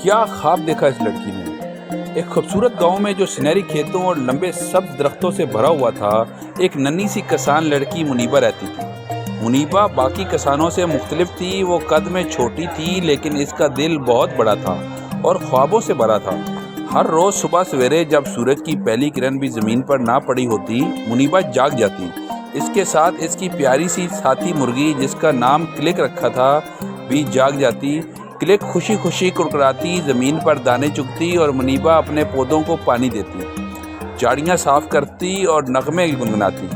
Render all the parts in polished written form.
کیا خواب دیکھا اس لڑکی نے! ایک خوبصورت گاؤں میں جو سنہری کھیتوں اور لمبے سبز درختوں سے بھرا ہوا تھا، ایک ننھی سی کسان لڑکی منیبہ رہتی تھی۔ منیبہ باقی کسانوں سے مختلف تھی۔ وہ قد میں چھوٹی تھی، لیکن اس کا دل بہت بڑا تھا اور خوابوں سے بھرا تھا۔ ہر روز صبح سویرے جب سورج کی پہلی کرن بھی زمین پر نہ پڑی ہوتی، منیبہ جاگ جاتی۔ اس کے ساتھ اس کی پیاری سی ساتھی مرغی، جس کا نام کلک رکھا تھا، بھی جاگ جاتی۔ کلک خوشی خوشی کڑکڑاتی، زمین پر دانے چگتی اور منیبہ اپنے پودوں کو پانی دیتی، جھاڑیاں صاف کرتی اور نغمے گنگناتی۔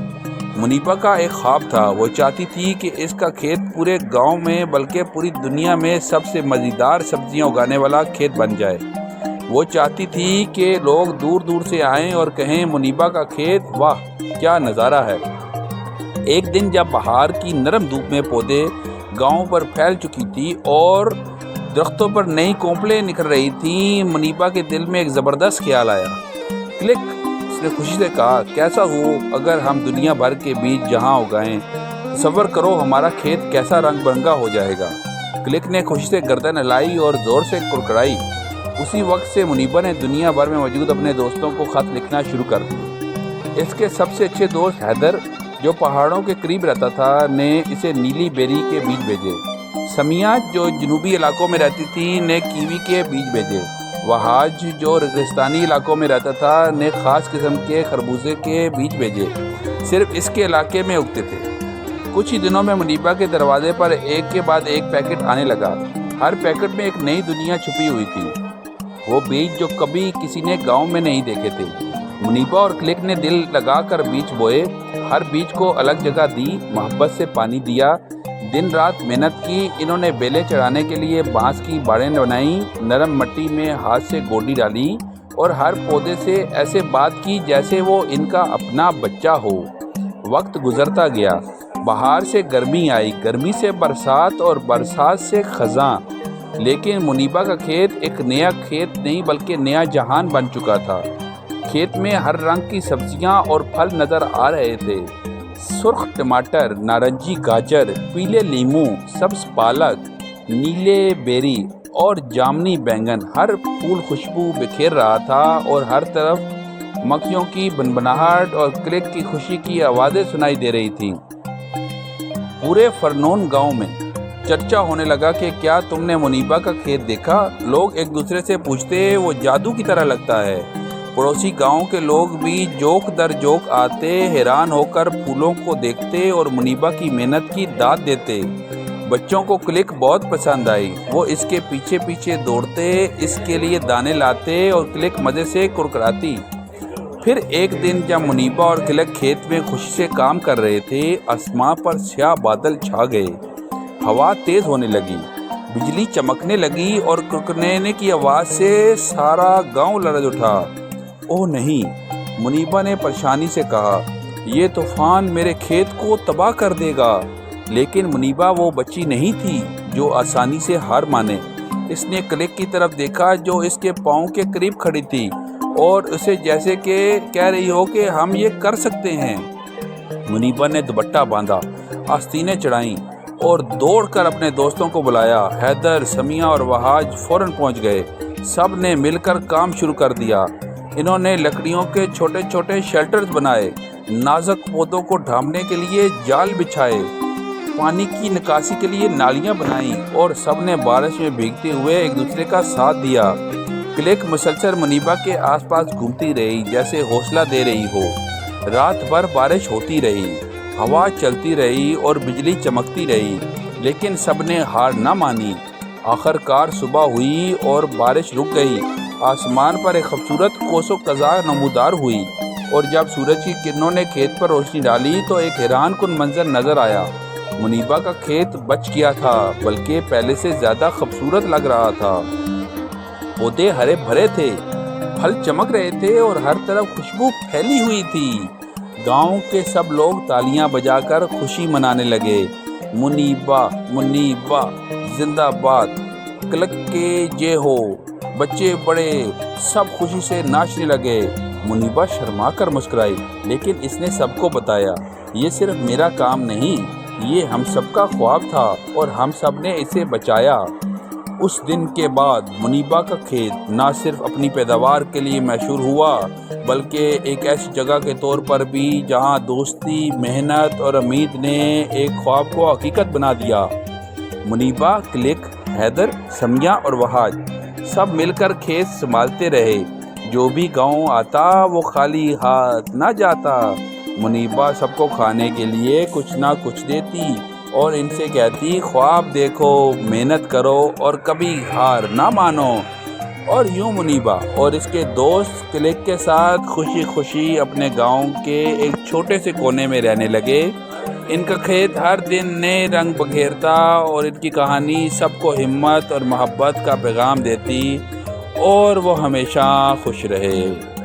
منیبہ کا ایک خواب تھا۔ وہ چاہتی تھی کہ اس کا کھیت پورے گاؤں میں بلکہ پوری دنیا میں سب سے مزیدار سبزیاں اگانے والا کھیت بن جائے۔ وہ چاہتی تھی کہ لوگ دور دور سے آئیں اور کہیں، منیبہ کا کھیت، واہ کیا نظارہ ہے! ایک دن جب بہار کی نرم دھوپ میں پودے گاؤں پر پھیل چکی تھی اور درختوں پر نئی کونپلیں نکل رہی تھیں، منیبہ کے دل میں ایک زبردست خیال آیا۔ کلک، اس نے خوشی سے کہا، کیسا ہو اگر ہم دنیا بھر کے بیج جہاں اگائیں؟ تصور کرو ہمارا کھیت کیسا رنگ برنگا ہو جائے گا۔ کلک نے خوشی سے گردن ہلائی اور زور سے کڑکڑائی۔ اسی وقت سے منیبہ نے دنیا بھر میں موجود اپنے دوستوں کو خط لکھنا شروع کر دیا۔ اس کے سب سے اچھے دوست حیدر، جو پہاڑوں کے قریب رہتا تھا، نے اسے نیلی بیری کے بیج بھیجے۔ سمیہ، جو جنوبی علاقوں میں رہتی تھی، نے کیوی کے بیج بھیجے۔ وہاج، جو ریگستانی علاقوں میں رہتا تھا، نے خاص قسم کے خربوزے کے بیج بھیجے، صرف اس کے علاقے میں اگتے تھے۔ کچھ ہی دنوں میں منیبہ کے دروازے پر ایک کے بعد ایک پیکٹ آنے لگا۔ ہر پیکٹ میں ایک نئی دنیا چھپی ہوئی تھی، وہ بیج جو کبھی کسی نے گاؤں میں نہیں دیکھے تھے۔ منیبہ اور کلک نے دل لگا کر بیج بوئے، ہر بیج کو الگ جگہ دی، محبت سے پانی دیا، دن رات محنت کی۔ انہوں نے بیلیں چڑھانے کے لیے بانس کی باڑیں بنائیں، نرم مٹی میں ہاتھ سے گوڈی ڈالی اور ہر پودے سے ایسے بات کی جیسے وہ ان کا اپنا بچہ ہو۔ وقت گزرتا گیا، بہار سے گرمی آئی، گرمی سے برسات اور برسات سے خزاں، لیکن منیبہ کا کھیت ایک نیا کھیت نہیں بلکہ نیا جہان بن چکا تھا۔ کھیت میں ہر رنگ کی سبزیاں اور پھل نظر آ رہے تھے، سرخ ٹماٹر، نارنجی گاجر، پیلے لیموں، سبز پالک، نیلے بیری اور جامنی بینگن۔ ہر پھول خوشبو بکھیر رہا تھا اور ہر طرف مکھیوں کی بنبناہٹ اور کلک کی خوشی کی آوازیں سنائی دے رہی تھیں۔ پورے فرنون گاؤں میں چرچا ہونے لگا کہ کیا تم نے منیبہ کا کھیت دیکھا؟ لوگ ایک دوسرے سے پوچھتے، وہ جادو کی طرح لگتا ہے۔ پڑوسی گاؤں کے لوگ بھی جوک در جوک آتے، حیران ہو کر پھولوں کو دیکھتے اور منیبہ کی محنت کی داد دیتے۔ بچوں کو کلک بہت پسند آئی، وہ اس کے پیچھے پیچھے دوڑتے، اس کے لیے دانے لاتے اور کلک مزے سے کڑکڑاتی۔ پھر ایک دن جب منیبہ اور کلک کھیت میں خوشی سے کام کر رہے تھے، آسمان پر سیاہ بادل چھا گئے، ہوا تیز ہونے لگی، بجلی چمکنے لگی اور کڑکڑانے کی آواز سے سارا گاؤں لرز اٹھا۔ اوہ نہیں، منیبہ نے پریشانی سے کہا، یہ طوفان میرے کھیت کو تباہ کر دے گا۔ لیکن منیبہ وہ بچی نہیں تھی جو آسانی سے ہار مانے۔ اس نے کلک کی طرف دیکھا جو اس کے پاؤں کے قریب کھڑی تھی اور اسے جیسے کہ کہہ رہی ہو کہ ہم یہ کر سکتے ہیں۔ منیبہ نے دوپٹہ باندھا، آستینیں چڑھائیں اور دوڑ کر اپنے دوستوں کو بلایا۔ حیدر، سمیہ اور وہاج فوراً پہنچ گئے۔ سب نے مل کر کام شروع کر دیا۔ انہوں نے لکڑیوں کے چھوٹے چھوٹے شیلٹرز بنائے، نازک پودوں کو ڈھانپنے کے لیے جال بچھائے، پانی کی نکاسی کے لیے نالیاں بنائیں اور سب نے بارش میں بھیگتے ہوئے ایک دوسرے کا ساتھ دیا۔ کلک مسلسل منیبہ کے آس پاس گھومتی رہی جیسے حوصلہ دے رہی ہو۔ رات بھر بارش ہوتی رہی، ہوا چلتی رہی اور بجلی چمکتی رہی، لیکن سب نے ہار نہ مانی۔ آخر کار صبح ہوئی اور بارش رک گئی۔ آسمان پر ایک خوبصورت قوس قزح نمودار ہوئی اور جب سورج کی کرنوں نے کھیت پر روشنی ڈالی تو ایک حیران کن منظر نظر آیا۔ منیبہ کا کھیت بچ گیا تھا، بلکہ پہلے سے زیادہ خوبصورت لگ رہا تھا۔ پودے ہرے بھرے تھے، پھل چمک رہے تھے اور ہر طرف خوشبو پھیلی ہوئی تھی۔ گاؤں کے سب لوگ تالیاں بجا کر خوشی منانے لگے۔ منیبہ، منیبہ زندہ باد، کلک کے جے ہو، بچے بڑے سب خوشی سے ناچنے لگے۔ منیبہ شرما کر مسکرائی، لیکن اس نے سب کو بتایا، یہ صرف میرا کام نہیں، یہ ہم سب کا خواب تھا اور ہم سب نے اسے بچایا۔ اس دن کے بعد منیبا کا کھیت نہ صرف اپنی پیداوار کے لیے مشہور ہوا بلکہ ایک ایسی جگہ کے طور پر بھی جہاں دوستی، محنت اور امید نے ایک خواب کو حقیقت بنا دیا۔ منیبا، کلک، حیدر، سمیہ اور وحاج سب مل کر کھیت سنبھالتے رہے۔ جو بھی گاؤں آتا وہ خالی ہاتھ نہ جاتا۔ منیبا سب کو کھانے کے لیے کچھ نہ کچھ دیتی اور ان سے کہتی، خواب دیکھو، محنت کرو اور کبھی ہار نہ مانو۔ اور یوں منیبا اور اس کے دوست کلک کے ساتھ خوشی خوشی اپنے گاؤں کے ایک چھوٹے سے کونے میں رہنے لگے۔ ان کا کھیت ہر دن نئے رنگ بکھیرتا اور ان کی کہانی سب کو ہمت اور محبت کا پیغام دیتی، اور وہ ہمیشہ خوش رہے۔